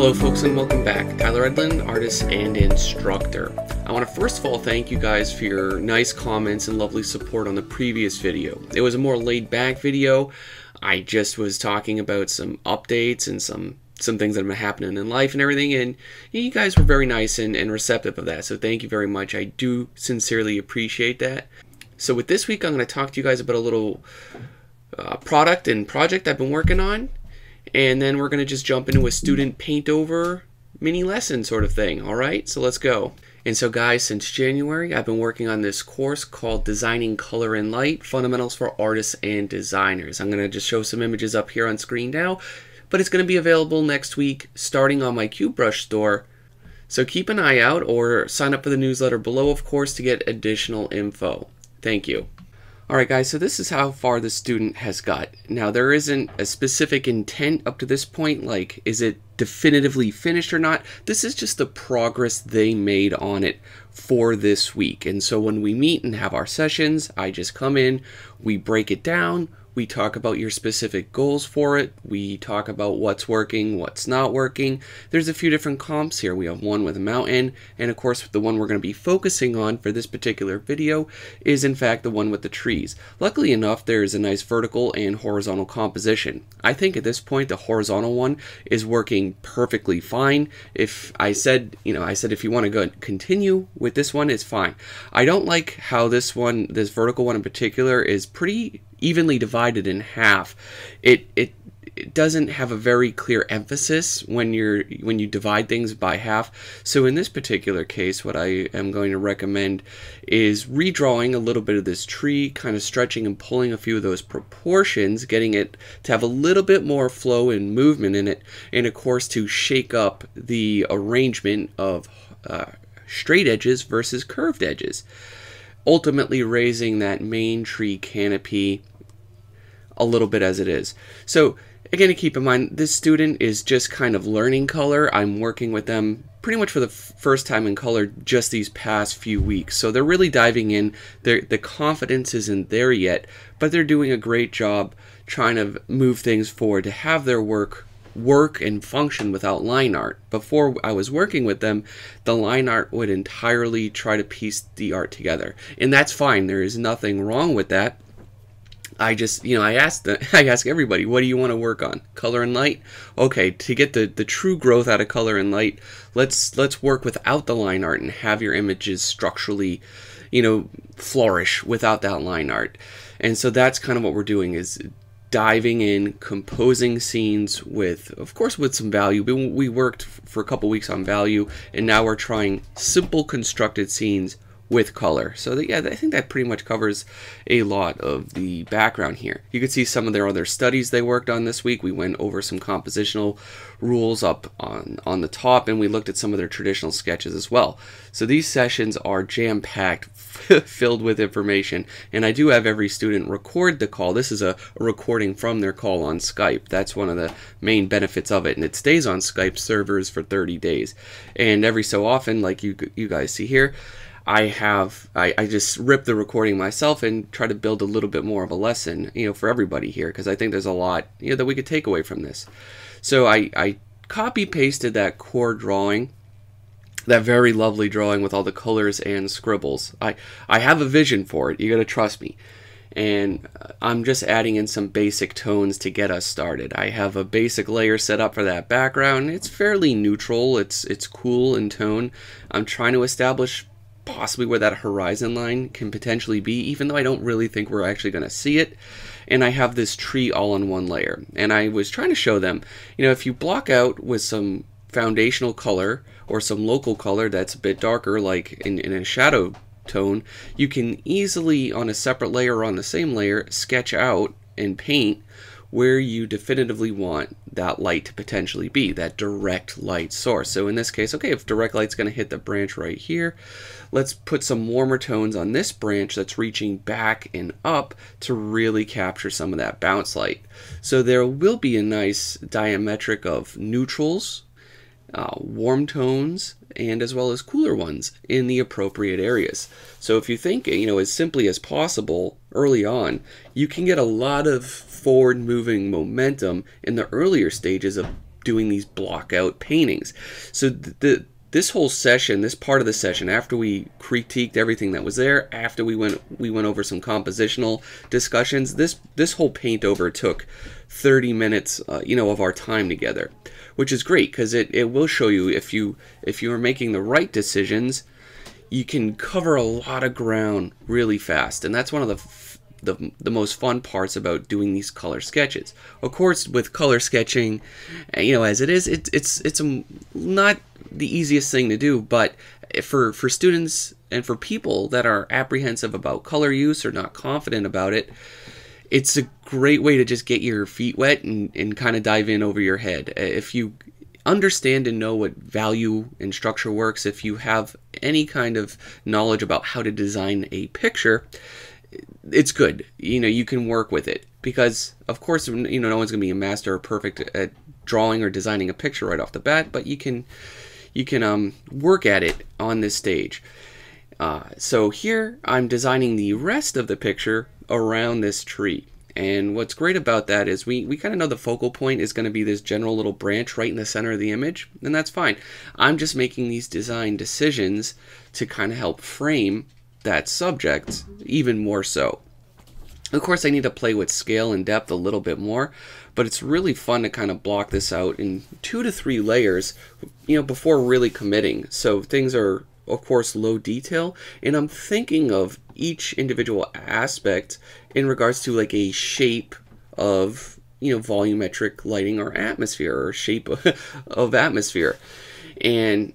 Hello folks and welcome back. Tyler Edlin, artist and instructor. I want to first of all thank you guys for your nice comments and lovely support on the previous video. It was a more laid back video. I just was talking about some updates and some things that have been happening in life and everything, and you guys were very nice and receptive of that, so thank you very much. I do sincerely appreciate that. So with this week I'm going to talk to you guys about a little product and project I've been working on. And then we're going to just jump into a student paint over mini lesson sort of thing. Alright, so let's go. And so guys, since January, I've been working on this course called Designing Color and Light, Fundamentals for Artists and Designers. I'm going to just show some images up here on screen now, but it's going to be available next week starting on my CubeBrush store. So keep an eye out or sign up for the newsletter below, of course, to get additional info. Thank you. Alright guys, so this is how far the student has got. Now there isn't a specific intent up to this point, like is it definitively finished or not. This is just the progress they made on it for this week. And so when we meet and have our sessions, I just come in, we break it down, we talk about your specific goals for it, we talk about what's working, what's not working. There's a few different comps here. We have one with a mountain, and of course the one we're going to be focusing on for this particular video is in fact the one with the trees. Luckily enough, there's a nice vertical and horizontal composition. I think at this point the horizontal one is working perfectly fine. If I said if you want to go continue with this one, it's fine. I don't like how this vertical one in particular is pretty evenly divided in half. It doesn't have a very clear emphasis when you divide things by half. So in this particular case, what I am going to recommend is redrawing a little bit of this tree, kind of stretching and pulling a few of those proportions, getting it to have a little bit more flow and movement in it, and of course to shake up the arrangement of straight edges versus curved edges, ultimately raising that main tree canopy a little bit as it is. So again, to keep in mind, this student is just kind of learning color. I'm working with them pretty much for the first time in color just these past few weeks. So they're really diving in. The confidence isn't there yet, but they're doing a great job trying to move things forward to have their work and function without line art. Before I was working with them, the line art would entirely try to piece the art together. And that's fine. There is nothing wrong with that. I just, I ask everybody, what do you want to work on? Color and light? Okay, to get the true growth out of color and light, let's work without the line art and have your images structurally, flourish without that line art. And so that's kind of what we're doing, is diving in, composing scenes with, of course, with some value. We worked for a couple weeks on value, and now we're trying simple constructed scenes with color. So yeah, I think that pretty much covers a lot of the background here. You can see some of their other studies they worked on this week. We went over some compositional rules up on the top, and we looked at some of their traditional sketches as well. So these sessions are jam-packed, filled with information, and I do have every student record the call. This is a recording from their call on Skype. That's one of the main benefits of it, and it stays on Skype servers for 30 days. And every so often, like you guys see here, I just rip the recording myself and try to build a little bit more of a lesson, for everybody here, because I think there's a lot, that we could take away from this. So I copy pasted that core drawing, that very lovely drawing with all the colors and scribbles. I have a vision for it. You got to trust me. And I'm just adding in some basic tones to get us started. I have a basic layer set up for that background. It's fairly neutral. It's cool in tone. I'm trying to establish possibly where that horizon line can potentially be, even though I don't really think we're actually going to see it. And I have this tree all in one layer. And I was trying to show them, if you block out with some foundational color or some local color that's a bit darker, like in a shadow tone, you can easily, on a separate layer or on the same layer, sketch out and paint where you definitively want that light to potentially be, that direct light source. So in this case, okay, if direct light's going to hit the branch right here, let's put some warmer tones on this branch that's reaching back and up to really capture some of that bounce light. So there will be a nice diametric of neutrals, warm tones, and as well as cooler ones in the appropriate areas. So if you think, as simply as possible early on, you can get a lot of forward moving momentum in the earlier stages of doing these block out paintings. So this whole session, this part of the session, after we critiqued everything that was there, after we went over some compositional discussions, this whole paint over took 30 minutes, of our time together, which is great because it will show you if you are making the right decisions, you can cover a lot of ground really fast, and that's one of the most fun parts about doing these color sketches. Of course, with color sketching, as it is, it's not the easiest thing to do, but for students and for people that are apprehensive about color use or not confident about it, it's a great way to just get your feet wet and kind of dive in over your head. If you understand and know what value and structure works, if you have any kind of knowledge about how to design a picture, it's good. You can work with it because, of course, no one's going to be a master or perfect at drawing or designing a picture right off the bat, but you can work at it on this stage. So here I'm designing the rest of the picture around this tree. And what's great about that is we kind of know the focal point is going to be this general little branch right in the center of the image, and that's fine. I'm just making these design decisions to kind of help frame that subject even more so. Of course, I need to play with scale and depth a little bit more, but it's really fun to kind of block this out in 2 to 3 layers, before really committing. So things are, of course, low detail, and I'm thinking of each individual aspect in regards to like a shape of, volumetric lighting or atmosphere, or shape of atmosphere. And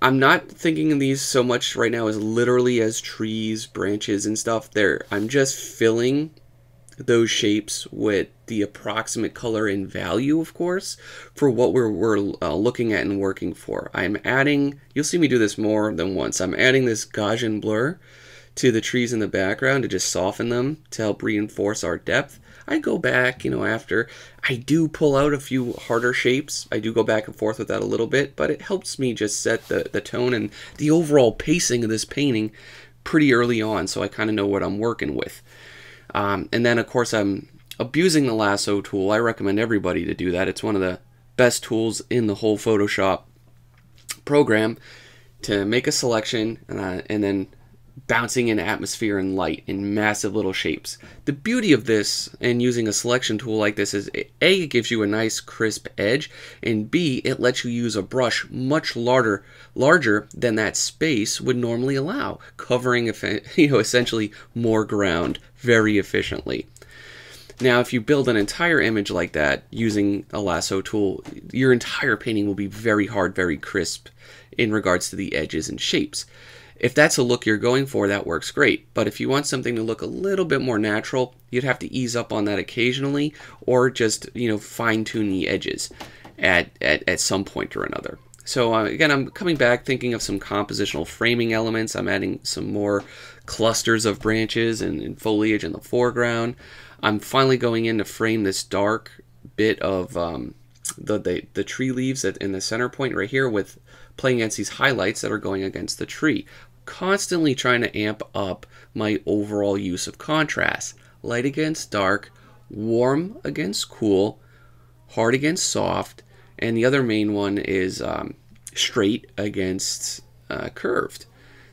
I'm not thinking of these so much right now as literally as trees, branches, and stuff. I'm just filling those shapes with the approximate color and value, of course, for what we're looking at and working for. I'm adding, you'll see me do this more than once, I'm adding this Gaussian blur to the trees in the background to just soften them to help reinforce our depth. I go back, after I do pull out a few harder shapes. I do go back and forth with that a little bit, but it helps me just set the tone and the overall pacing of this painting pretty early on, so I kind of know what I'm working with. And then, of course, I'm abusing the lasso tool. I recommend everybody to do that. It's one of the best tools in the whole Photoshop program to make a selection and then bouncing in atmosphere and light in massive little shapes. The beauty of this and using a selection tool like this is A, it gives you a nice crisp edge, and B, it lets you use a brush much larger than that space would normally allow, covering essentially more ground very efficiently. Now, if you build an entire image like that using a lasso tool, your entire painting will be very hard, very crisp in regards to the edges and shapes. If that's a look you're going for, that works great. But if you want something to look a little bit more natural, you'd have to ease up on that occasionally, or just fine-tune the edges at some point or another. So again, I'm coming back thinking of some compositional framing elements. I'm adding some more clusters of branches and foliage in the foreground. I'm finally going in to frame this dark bit of the tree leaves in the center point right here, with playing against these highlights that are going against the tree. Constantly trying to amp up my overall use of contrast. Light against dark, warm against cool, hard against soft, and the other main one is straight against curved.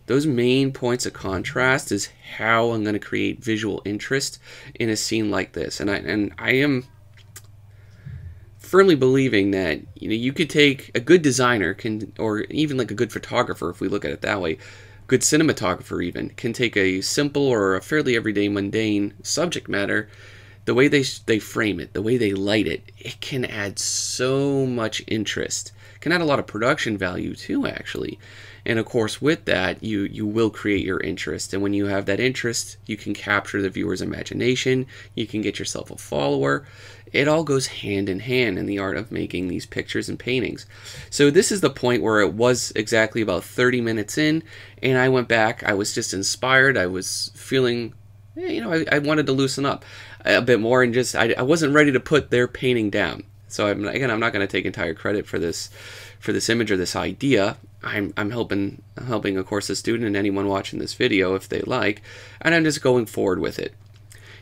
Those main points of contrast is how I'm going to create visual interest in a scene like this. And I am firmly believing that you could take a good designer or even like a good photographer, if we look at it that way, good cinematographer even, can take a simple or a fairly everyday mundane subject matter, the way they frame it, the way they light it, it can add so much interest. It can add a lot of production value too, actually. And of course, with that, you will create your interest. And when you have that interest, you can capture the viewer's imagination. You can get yourself a follower. It all goes hand in hand in the art of making these pictures and paintings. So this is the point where it was exactly about 30 minutes in, and I went back. I was just inspired. I was feeling, I wanted to loosen up a bit more, and just I wasn't ready to put their painting down. So I'm not going to take entire credit for this image or this idea. I'm helping, of course, the student and anyone watching this video if they like, and I'm just going forward with it.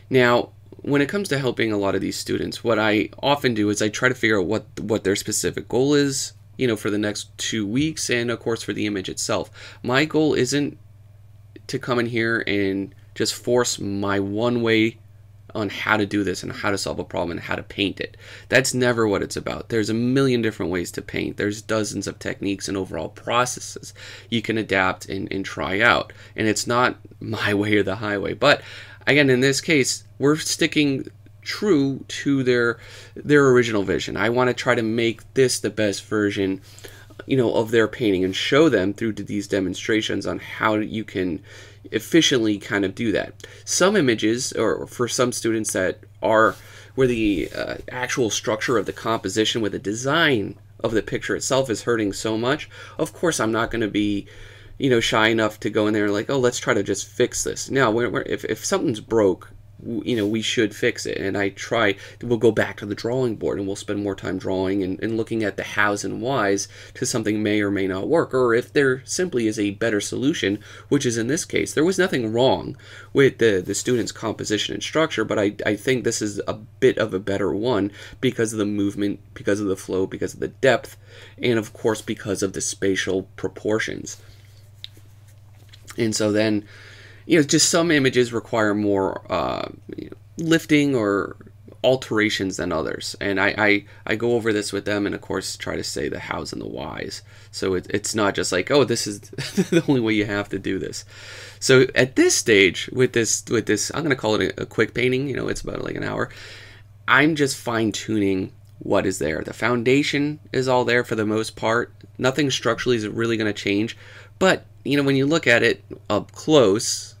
Now, when it comes to helping a lot of these students, what I often do is I try to figure out what their specific goal is, for the next 2 weeks, and of course for the image itself. My goal isn't to come in here and just force my one way on how to do this and how to solve a problem and how to paint it. That's never what it's about. There's a million different ways to paint. There's dozens of techniques and overall processes you can adapt and try out. And it's not my way or the highway. But again, in this case, we're sticking true to their original vision. I want to try to make this the best version of their painting and show them through to these demonstrations on how you can efficiently kind of do that. Some images, or for some students that are where the actual structure of the composition with the design of the picture itself is hurting so much, of course I'm not going to be shy enough to go in there and like, oh, let's try to just fix this. Now, if something's broke, we should fix it. And we'll go back to the drawing board and we'll spend more time drawing and looking at the hows and whys to something may or may not work. Or if there simply is a better solution, which is in this case, there was nothing wrong with the student's composition and structure, but I think this is a bit of a better one because of the movement, because of the flow, because of the depth, and of course because of the spatial proportions. And so then, just some images require more lifting or alterations than others. And I go over this with them and, of course, try to say the hows and the whys. So it's not just like, oh, this is the only way you have to do this. So at this stage, with this, I'm going to call it a quick painting. It's about like an hour. I'm just fine-tuning what is there. The foundation is all there for the most part. Nothing structurally is really going to change. But, when you look at it up close,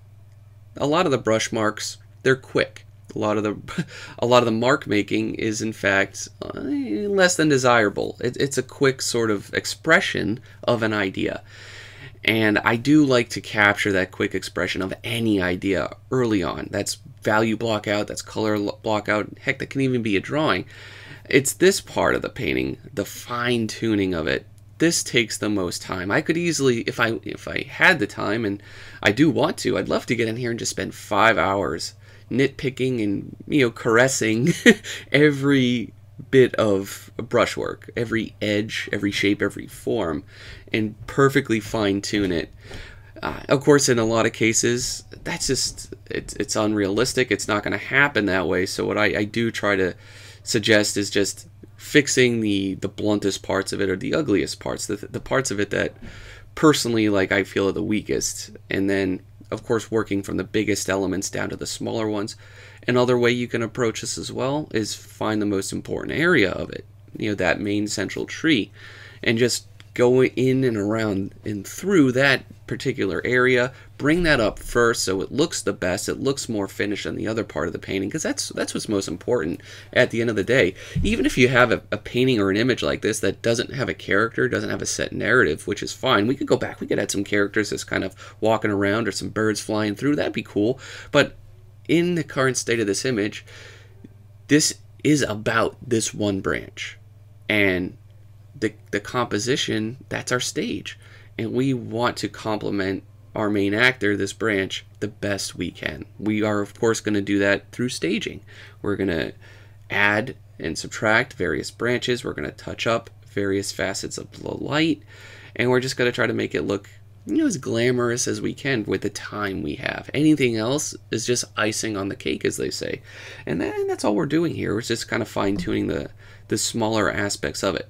a lot of the brush marks, they're quick. A lot of the mark making is in fact less than desirable. It's a quick sort of expression of an idea. And I do like to capture that quick expression of any idea early on. That's value block out, that's color block out. Heck, that can even be a drawing. It's this part of the painting, the fine tuning of it. This takes the most time. I could easily, if I had the time, and I do want to, I'd love to get in here and just spend 5 hours nitpicking and caressing every bit of brushwork, every edge, every shape, every form, and perfectly fine tune it. Of course, in a lot of cases, that's just it's unrealistic. It's not going to happen that way. So what I do try to suggest is just fixing the bluntest parts of it, or the ugliest parts, the parts of it that personally I feel are the weakest, and then of course working from the biggest elements down to the smaller ones. Another way you can approach this as well is find the most important area of it, that main central tree, and just go in and around and through that particular area, bring that up first so it looks the best, it looks more finished than the other part of the painting, because that's what's most important at the end of the day. Even if you have a painting or an image like this that doesn't have a character, doesn't have a set narrative, which is fine, we could go back, we could add some characters just kind of walking around or some birds flying through, that'd be cool. But in the current state of this image, this is about this one branch, and the composition, that's our stage, and we want to complement our main actor, this branch, the best we can. We are of course going to do that through staging. We're going to add and subtract various branches, we're going to touch up various facets of the light, and we're just going to try to make it look as glamorous as we can with the time we have. Anything else is just icing on the cake, as they say, and that's all we're doing here. We're just kind of fine-tuning the smaller aspects of it.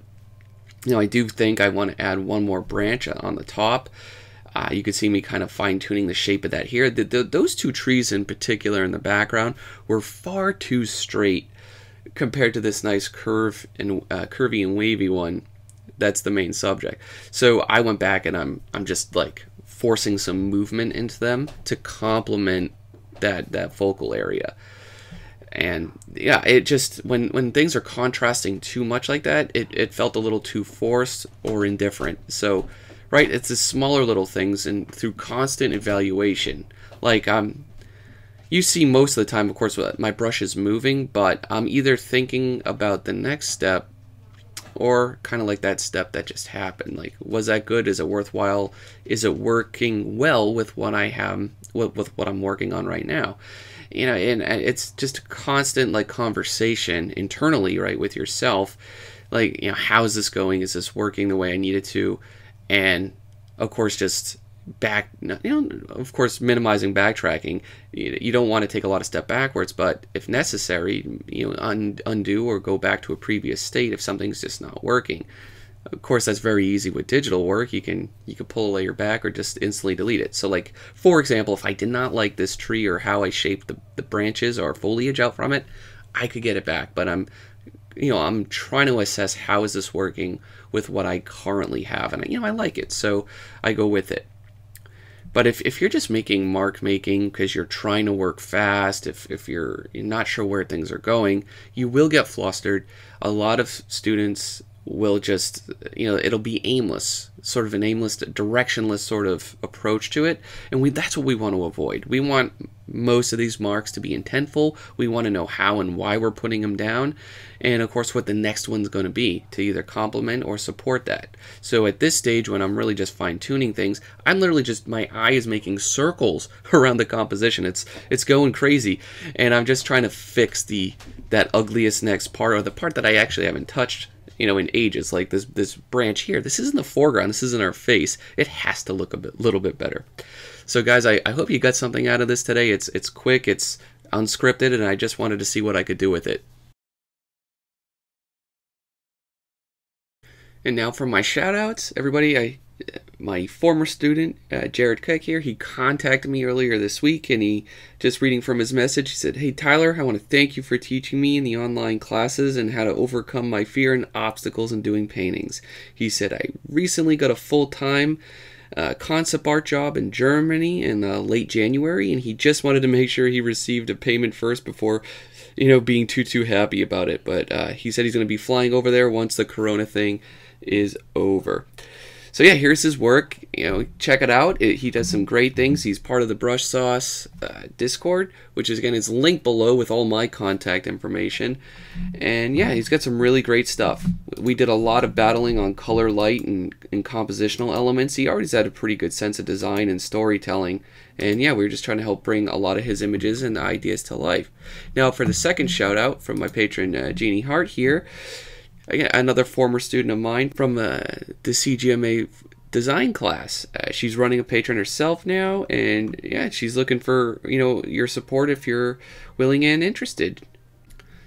I do think I want to add one more branch on the top. You can see me kind of fine-tuning the shape of that here. Those two trees in particular in the background were far too straight compared to this nice curvy and wavy one. That's the main subject. So I went back and I'm just like forcing some movement into them to complement that focal area. And yeah, it just, when things are contrasting too much like that, it felt a little too forced or indifferent. So, right, it's the smaller little things, and through constant evaluation, you see most of the time, of course, my brush is moving, but I'm either thinking about the next step or kind of like that step that just happened. Like, was that good? Is it worthwhile? Is it working well with what I have, with what I'm working on right now? you know, and it's just a constant like conversation internally, right, with yourself. Like, you know, how is this going? Is this working the way I need it to? And of course, just of course, minimizing backtracking. You don't want to take a lot of step backwards, but if necessary, you know, undo or go back to a previous state if something's just not working. Of course, that's very easy with digital work. You can pull a layer back or just instantly delete it. So like, for example, if I did not like this tree or how I shaped the branches or foliage out from it, I could get it back. But I'm trying to assess how is this working with what I currently have, and I like it, so I go with it. But if you're just making mark making because you're trying to work fast, if you're not sure where things are going, you will get flustered. A lot of students will just, it'll be aimless, sort of an aimless, directionless sort of approach to it. And that's what we want to avoid. We want most of these marks to be intentful. We want to know how and why we're putting them down. And of course, what the next one's going to be to either complement or support that. So at this stage, when I'm really just fine tuning things, I'm literally just, my eye is making circles around the composition. It's going crazy. And I'm just trying to fix that ugliest next part, or the part that I actually haven't touched in ages, like this branch here. This isn't the foreground, this isn't our face. It has to look little bit better. So guys, I hope you got something out of this today. It's quick, it's unscripted, and I just wanted to see what I could do with it. And now for my shout outs, everybody. My former student, Jared Keck here, he contacted me earlier this week, and he, just reading from his message, he said, "Hey Tyler, I want to thank you for teaching me in the online classes and how to overcome my fear and obstacles in doing paintings." He said, "I recently got a full-time concept art job in Germany in late January, and he just wanted to make sure he received a payment first before being too happy about it. But he said he's going to be flying over there once the Corona thing is over." So yeah, here's his work. Check it out. He does some great things. He's part of the Brush Sauce Discord, which is, again, is linked below with all my contact information. And yeah, he's got some really great stuff. We did a lot of battling on color, light, and compositional elements. He already had a pretty good sense of design and storytelling. And yeah, we were just trying to help bring a lot of his images and ideas to life. Now for the second shout out from my patron Jeannie Hart here. Again, another former student of mine from the CGMA design class. She's running a Patreon herself now, and yeah, she's looking for your support if you're willing and interested.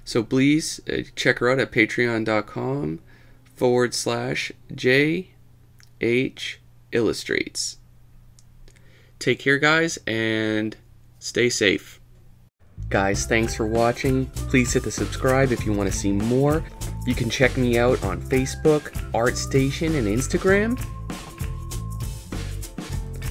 So please check her out at patreon.com/JH Illustrates. Take care, guys, and stay safe. Guys, thanks for watching. Please hit the subscribe if you want to see more. You can check me out on Facebook, ArtStation, and Instagram.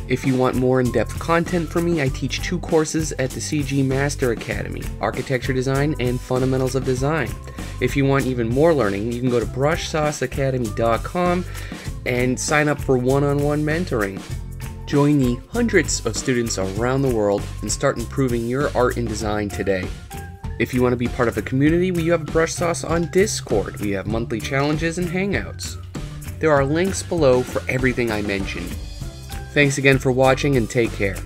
If you want more in-depth content from me, I teach 2 courses at the CG Master Academy, Architecture Design and Fundamentals of Design. If you want even more learning, you can go to brushsauceacademy.com and sign up for one-on-one mentoring. Join the hundreds of students around the world and start improving your art and design today. If you want to be part of a community, we have Brush Sauce on Discord. We have monthly challenges and hangouts. There are links below for everything I mentioned. Thanks again for watching, and take care.